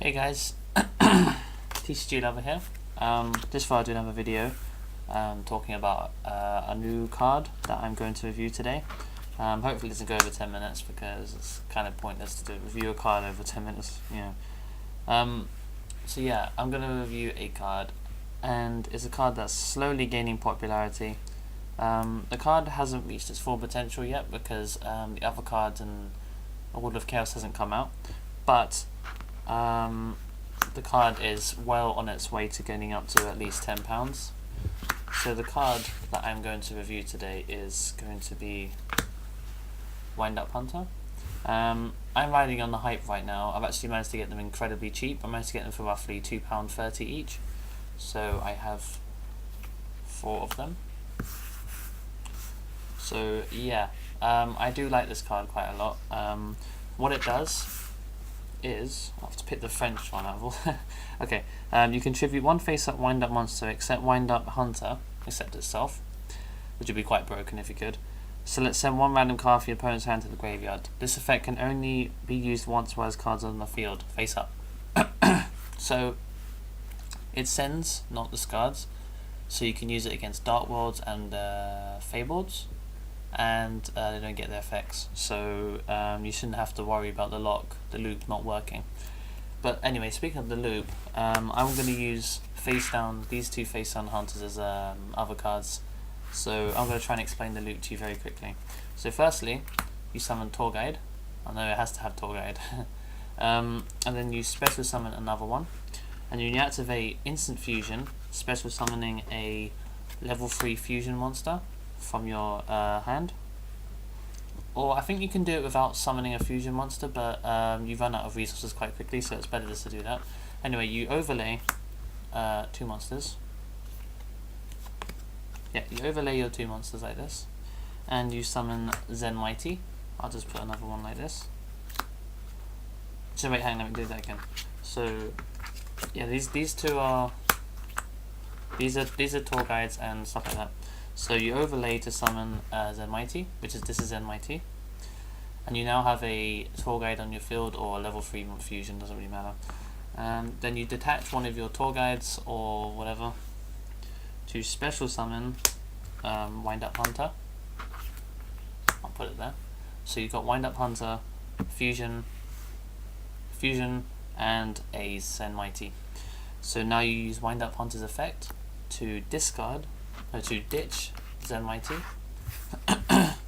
Hey guys, TCGLover here. Just thought I'd do another video talking about a new card that I'm going to review today. Hopefully it doesn't go over 10 minutes because it's kind of pointless to review a card over 10 minutes, So yeah, I'm going to review a card, and it's a card that's slowly gaining popularity. The card hasn't reached its full potential yet because the other cards and World of Chaos hasn't come out, but the card is well on its way to getting up to at least £10. So the card that I'm going to review today is going to be Wind Up Hunter. I'm riding on the hype right now. I've actually managed to get them incredibly cheap. I managed to get them for roughly £2.30 each. So I have 4 of them. So yeah, I do like this card quite a lot. What it does is, I'll have to pick the French one out of all. Okay, you contribute 1 face-up wind-up monster except wind-up hunter, except itself, which would be quite broken if you could. So let's send 1 random card from your opponent's hand to the graveyard. This effect can only be used once while cards are on the field, face up. So it sends, not discards, so you can use it against Dark Worlds and Fableds, and they don't get their effects, so you shouldn't have to worry about the loop not working. But anyway, speaking of the loop, I'm going to use these 2 face down hunters as other cards, so I'm going to try and explain the loop to you very quickly. So firstly, you summon Tour Guide. I know it has to have Tour Guide. And then you special summon another one, and you activate instant fusion, special summoning a level 3 fusion monster from your hand. Or I think you can do it without summoning a fusion monster, but you run out of resources quite quickly, so it's better just to do that. Anyway, you overlay 2 monsters. Yeah, you overlay your 2 monsters like this, and you summon Zen Mighty. I'll just put another one like this. So wait, hang on, let me do that again. So yeah, these two are these are tour guides and stuff like that. So you overlay to summon Zen Mighty, this is Zen Mighty, and you now have a tour guide on your field, or a level 3 fusion, doesn't really matter. Then you detach one of your tour guides or whatever to special summon Wind Up Hunter. I'll put it there. So you've got Wind Up Hunter, fusion, and a Zen Mighty. So now you use Wind Up Hunter's effect to ditch Zen Mighty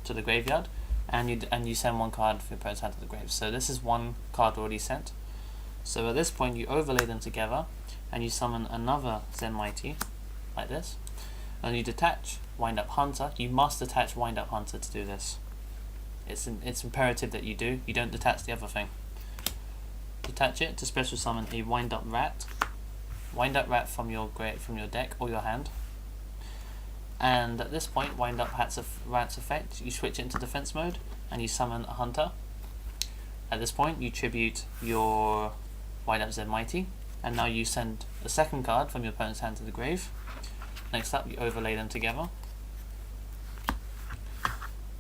to the graveyard, and you send 1 card from your opponent's hand to the grave. So this is 1 card already sent. So at this point you overlay them together, and you summon another Zen Mighty like this, and you detach Wind Up Hunter. You must detach Wind Up Hunter to do this. It's imperative that you do. You don't detach the other thing. Detach it to special summon a Wind Up Rat. Wind Up Rat from your deck or your hand. And at this point, Wind Up Rat's effect, you switch it into defense mode, and you summon a hunter. At this point, you tribute your Wind Up Zen Mighty, and now you send a 2nd card from your opponent's hand to the grave. Next up, you overlay them together,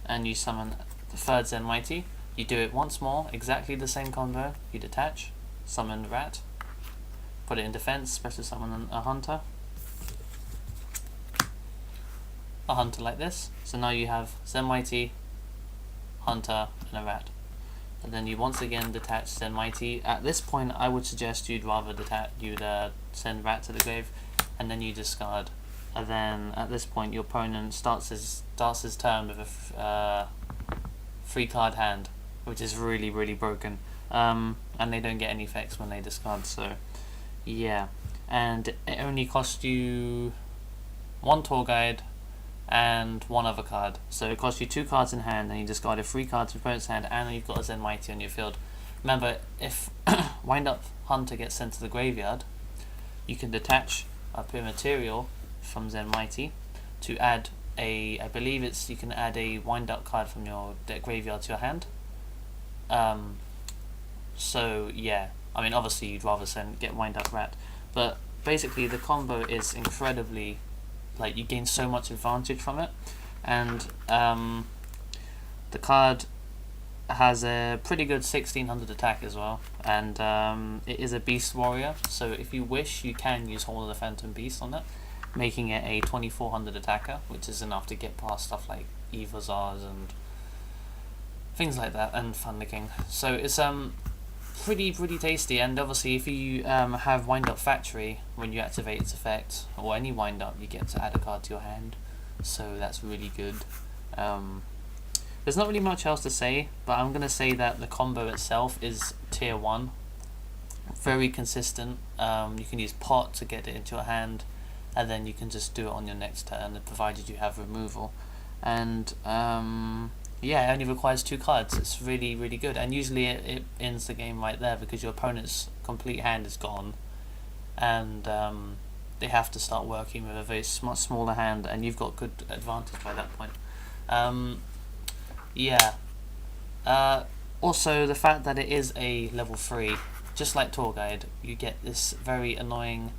and you summon the 3rd Zen Mighty. You do it once more, exactly the same combo. You detach, summon the rat, put it in defense, special summon a hunter. A hunter like this. So now you have Zen Mighty, hunter, and a rat. And then you once again detach Zen Mighty. At this point, I would suggest you'd send rat to the grave, and then you discard. And then at this point, your opponent starts his turn with a 3-card hand, which is really, really broken. And they don't get any effects when they discard. So yeah, and it only costs you 1 tour guide and 1 other card. So it costs you 2 cards in hand, and you discarded 3 cards from your opponent's hand, and you've got a Zen Mighty on your field. Remember, if Wind Up Hunter gets sent to the graveyard, you can detach a material from Zen Mighty to add I believe you can add a Wind Up card from your graveyard to your hand. So yeah, I mean obviously you'd rather get Wind Up Rat, but basically the combo is incredibly, like, you gain so much advantage from it, and the card has a pretty good 1600 attack as well, and it is a beast warrior, so if you wish you can use Horn of the Phantom Beast on it, making it a 2400 attacker, which is enough to get past stuff like Evazars and things like that, and Thunderking. So it's pretty tasty, and obviously if you have Wind Up Factory, when you activate its effect, or any Wind Up, you get to add a card to your hand, so that's really good. There's not really much else to say, but I'm going to say that the combo itself is tier 1. Very consistent. You can use Pot to get it into your hand, and then you can just do it on your next turn, provided you have removal. And yeah, it only requires 2 cards. It's really good, and usually it ends the game right there, because your opponent's complete hand is gone, and they have to start working with a very much smaller hand, and you've got good advantage by that point. Yeah. Also, the fact that it is a level 3, just like Tour Guide, you get this very annoying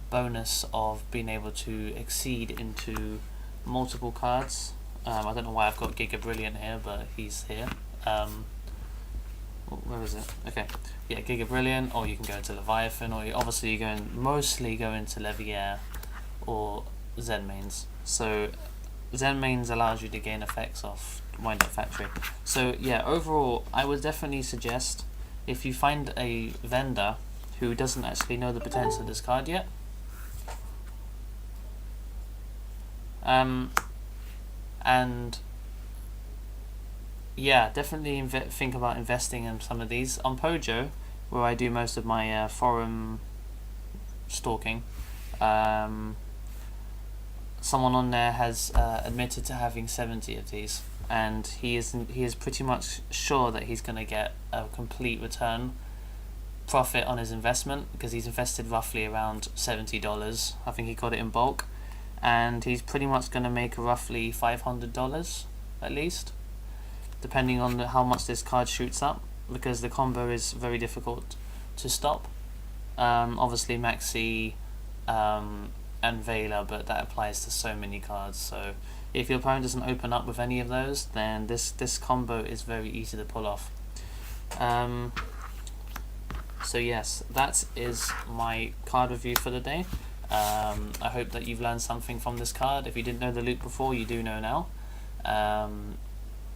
bonus of being able to exceed into multiple cards. I don't know why I've got Giga Brilliant here, but he's here. Where is it? Okay. Yeah, Giga Brilliant, or you can go into Leviathan, or obviously you mostly go into Leviair or Zen Mains. So Zen Mains allows you to gain effects off Wind Up Factory. So yeah, overall, I would definitely suggest, if you find a vendor who doesn't actually know the potential of this card yet, and yeah, definitely think about investing in some of these. On Pojo, where I do most of my forum stalking, someone on there has admitted to having 70 of these, and he is pretty much sure that he's going to get a complete return profit on his investment, because he's invested roughly around $70. I think he got it in bulk, and he's pretty much going to make roughly $500 at least, depending on how much this card shoots up, because the combo is very difficult to stop. Obviously Maxi and Vela, but that applies to so many cards, so if your opponent doesn't open up with any of those, then this combo is very easy to pull off. So yes, that is my card review for the day. I hope that you've learned something from this card. If you didn't know the loot before, you do know now.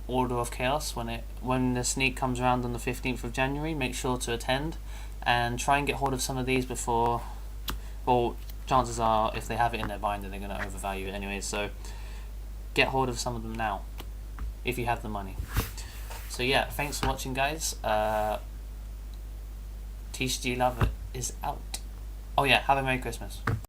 Order of Chaos, when the sneak comes around on the 15th of January, make sure to attend and try and get hold of some of these before, well, chances are if they have it in their binder they're going to overvalue it anyway, so get hold of some of them now if you have the money. So yeah, thanks for watching, guys. TCGLover is out. Oh yeah, have a Merry Christmas.